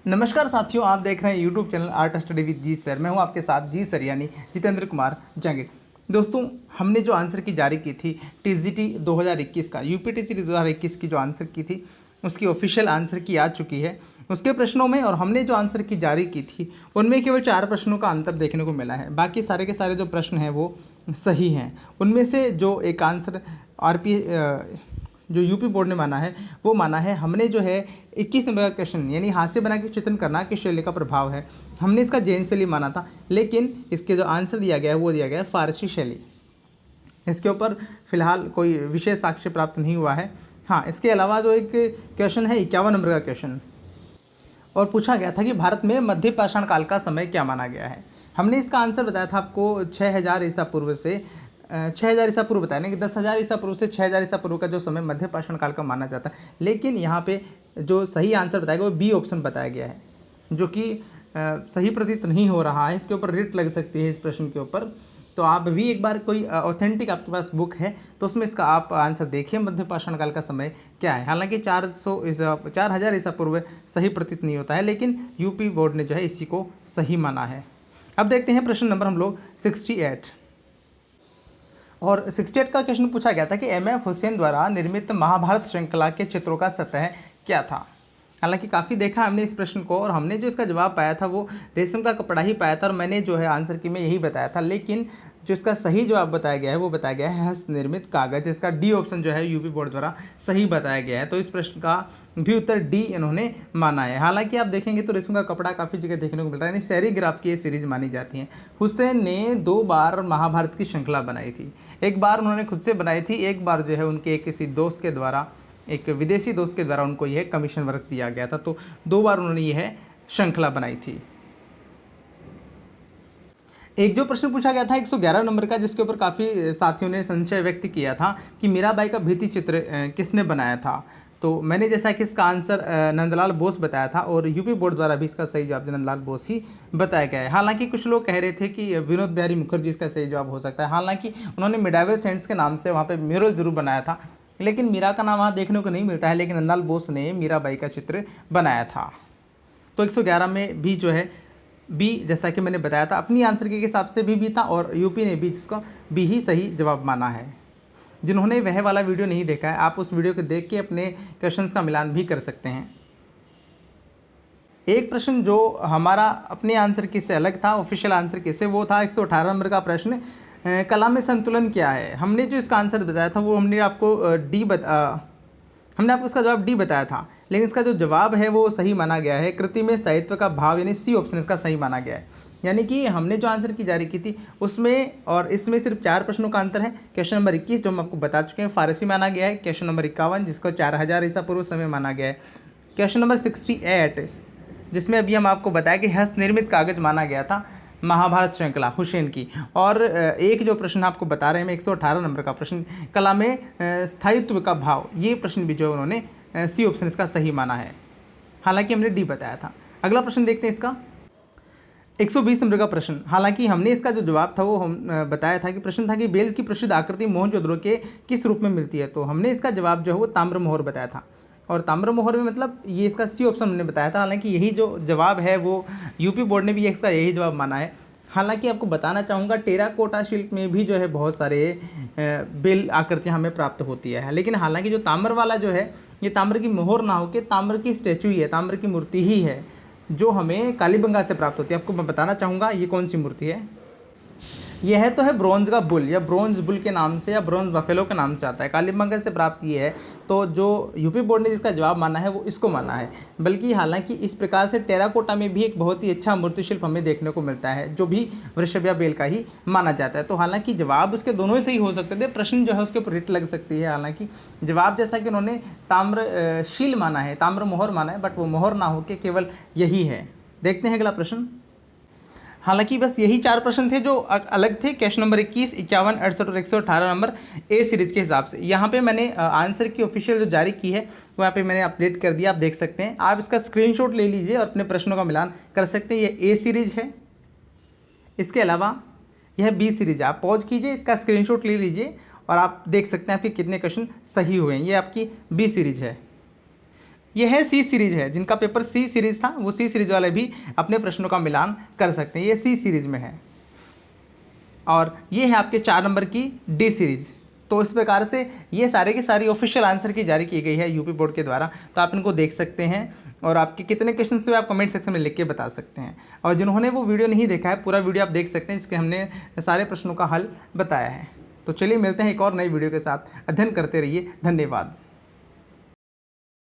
नमस्कार साथियों, आप देख रहे हैं YouTube channel art study with G sir. मैं हूं आपके साथ जी सर यानी जितेंद्र कुमार जांगिड़। दोस्तों, हमने जो आंसर की जारी की थी टीजीटी 2021 का, यूपी टीजीटी 2021 की जो आंसर की थी उसकी ऑफिशियल आंसर की आ चुकी है। उसके प्रश्नों में और हमने जो आंसर की जारी की थी उनमें केवल 4 प्रश्नों का अंतर देखने को मिला है। बाकी सारे के सारे जो प्रश्न हैं वो सही हैं। उनमें से जो एक आंसर जो यूपी बोर्ड ने माना है वो माना है, हमने जो है 21 नंबर का क्वेश्चन यानी हाथ से बना के चित्रण करना किस शैली का प्रभाव है, हमने इसका जैन शैली माना था, लेकिन इसके जो आंसर दिया गया है वो दिया गया है फारसी शैली। इसके ऊपर फिलहाल कोई विशेष साक्ष्य प्राप्त नहीं हुआ है। हाँ, इसके अलावा जो एक क्वेश्चन है 51 नंबर का क्वेश्चन, और पूछा गया था कि भारत में मध्य पाषाण काल का समय क्या माना गया है। हमने इसका आंसर बताया था आपको 6000 ईसा पूर्व से 6000 ईसा पूर्व बताया ना कि 10,000 ईसा पूर्व से 6000 ईसा पूर्व का जो समय मध्य पाषाण काल का माना जाता है। लेकिन यहाँ पे जो सही आंसर बताया गया वो बी ऑप्शन बताया गया है, जो कि सही प्रतीत नहीं हो रहा है। इसके ऊपर रिट लग सकती है इस प्रश्न के ऊपर। तो आप भी एक बार कोई ऑथेंटिक आपके पास बुक है तो उसमें इसका आप आंसर देखिए, मध्य पाषाण काल का समय क्या है। हालांकि 4000 ईसा पूर्व सही प्रतीत नहीं होता है, लेकिन यूपी बोर्ड ने जो है इसी को सही माना है। अब देखते हैं प्रश्न नंबर हम लोग 68। और 68 का क्वेश्चन पूछा गया था कि एम.एफ. हुसैन द्वारा निर्मित महाभारत श्रृंखला के चित्रों का सतह क्या था। हालांकि काफ़ी देखा हमने इस प्रश्न को, और हमने जो इसका जवाब पाया था वो रेशम का कपड़ा ही पाया था, और मैंने जो है आंसर की में यही बताया था। लेकिन जो इसका सही जवाब बताया गया है वो बताया गया है हस्त निर्मित कागज। इसका डी ऑप्शन जो है यूपी बोर्ड द्वारा सही बताया गया है। तो इस प्रश्न का भी उत्तर डी इन्होंने माना है। हालांकि आप देखेंगे तो रेशम का कपड़ा काफ़ी जगह देखने को मिलता है, यानी सेरीग्राफ की ये सीरीज मानी जाती है। हुसैन ने 2 बार महाभारत की श्रृंखला बनाई थी। एक बार उन्होंने खुद से बनाई थी, एक बार जो है उनके किसी दोस्त के द्वारा, एक विदेशी दोस्त के द्वारा उनको यह कमीशन वर्क दिया गया था। तो 2 बार उन्होंने यह श्रृंखला बनाई थी। एक जो प्रश्न पूछा गया था 111 नंबर का, जिसके ऊपर काफ़ी साथियों ने संशय व्यक्त किया था कि मीराबाई का भित्ति चित्र किसने बनाया था। तो मैंने जैसा कि इसका आंसर नंदलाल बोस बताया था, और यूपी बोर्ड द्वारा भी इसका सही जवाब नंदलाल बोस ही बताया गया है। हालांकि कुछ लोग कह रहे थे कि विनोद बिहारी मुखर्जी इसका सही जवाब हो सकता है। हालांकि उन्होंने मिडावल सेंट्स के नाम से वहाँ पर म्यूरल जरूर बनाया था, लेकिन मीरा का नाम वहाँ देखने को नहीं मिलता है, लेकिन नंदलाल बोस ने मीराबाई का चित्र बनाया था। तो 111 में भी जो है बी, जैसा कि मैंने बताया था अपनी आंसर के हिसाब से भी था, और यूपी ने भी जिसको बी ही सही जवाब माना है। जिन्होंने वह वाला वीडियो नहीं देखा है, आप उस वीडियो को देख के अपने क्वेश्चंस का मिलान भी कर सकते हैं। एक प्रश्न जो हमारा अपने आंसर की से अलग था, ऑफिशियल आंसर की से, वो था 118 नंबर का प्रश्न, कला में संतुलन क्या है। हमने जो इसका आंसर बताया था वो हमने आपको हमने आपको इसका जवाब डी बताया था, लेकिन इसका जो जवाब है वो सही माना गया है। कृति में स्थायित्व का भाव यानी सी ऑप्शन इसका सही माना गया है। यानी कि हमने जो आंसर की जारी की थी उसमें और इसमें सिर्फ 4 प्रश्नों का अंतर है। क्वेश्चन नंबर 21 जो हम आपको बता चुके हैं फारसी माना गया है। क्वेश्चन नंबर 51 जिसको 4000 ईसा पूर्व समय माना गया है। क्वेश्चन नंबर 68 जिसमें अभी हम आपको बताया कि हस्त निर्मित कागज माना गया था महाभारत श्रृंखला हुसैन की। और एक जो प्रश्न आपको बता रहे हैं 118 नंबर का प्रश्न, कला में स्थायित्व का भाव, ये प्रश्न भी जो उन्होंने सी ऑप्शन इसका सही माना है। हालांकि हमने डी बताया था। अगला प्रश्न देखते हैं इसका 120 नंबर का प्रश्न। हालांकि हमने इसका जो जवाब था वो हम बताया था कि प्रश्न था कि बेल की प्रसिद्ध आकृति मोहनजोदड़ो के किस रूप में मिलती है। तो हमने इसका जवाब जो है वो ताम्र मोहर बताया था, और ताम्र मोहर में मतलब ये इसका सी ऑप्शन हमने बताया था। हालांकि यही जो जवाब है वो यूपी बोर्ड ने भी इसका यही जवाब माना है। हालांकि आपको बताना चाहूँगा टेराकोटा शिल्प में भी जो है बहुत सारे बेल आकृतियाँ हमें प्राप्त होती है, लेकिन हालांकि जो ताम्र वाला जो है ये ताम्र की मोहर ना होकर ताम्र की स्टैचू ही है, ताम्र की मूर्ति ही है जो हमें कालीबंगा से प्राप्त होती है। आपको मैं बताना चाहूँगा ये कौन सी मूर्ति है। यह है तो है ब्रॉन्ज का बुल, या ब्रॉन्ज बुल के नाम से या ब्रॉन्ज बफेलो के नाम से आता है, कालीबंगा से प्राप्त ये है। तो जो यूपी बोर्ड ने जिसका जवाब माना है वो इसको माना है। बल्कि हालांकि इस प्रकार से टेराकोटा में भी एक बहुत ही अच्छा मूर्तिशिल्प हमें देखने को मिलता है जो भी वृषभ या बेल का ही माना जाता है। तो हालांकि जवाब उसके दोनों ही सही हो सकते थे, प्रश्न जो है उसके ऊपर रिट लग सकती है। हालांकि जवाब जैसा कि उन्होंने ताम्रशील माना है, ताम्र मोहर माना है, बट वो मोहर ना हो के केवल यही है। देखते हैं अगला प्रश्न। हालांकि बस यही 4 प्रश्न थे जो अलग थे। क्वेश्चन नंबर 21, 51, 68 और 118 नंबर ए सीरीज के हिसाब से। यहाँ पे मैंने आंसर की ऑफिशियल जो जारी की है वो यहाँ पे मैंने अपडेट कर दिया, आप देख सकते हैं। आप इसका स्क्रीनशॉट ले लीजिए और अपने प्रश्नों का मिलान कर सकते हैं। ये ए सीरीज है, इसके अलावा यह बी सीरीज है। आप पॉज कीजिए, इसका स्क्रीनशॉट ले लीजिए और आप देख सकते हैं आपके कितने क्वेश्चन सही हुए हैं। ये आपकी बी सीरीज है। ये है सी सीरीज है, जिनका पेपर सी सीरीज था वो सी सीरीज वाले भी अपने प्रश्नों का मिलान कर सकते हैं, ये सी सीरीज में है। और ये है आपके 4 नंबर की डी सीरीज। तो इस प्रकार से ये सारे की सारी ऑफिशियल आंसर की जारी की गई है यूपी बोर्ड के द्वारा, तो आप इनको देख सकते हैं और आपके कितने क्वेश्चन हुए आप कमेंट सेक्शन में लिख के बता सकते हैं। और जिन्होंने वो वीडियो नहीं देखा है, पूरा वीडियो आप देख सकते हैं, जिसके हमने सारे प्रश्नों का हल बताया है। तो चलिए मिलते हैं एक और नई वीडियो के साथ। अध्ययन करते रहिए। धन्यवाद।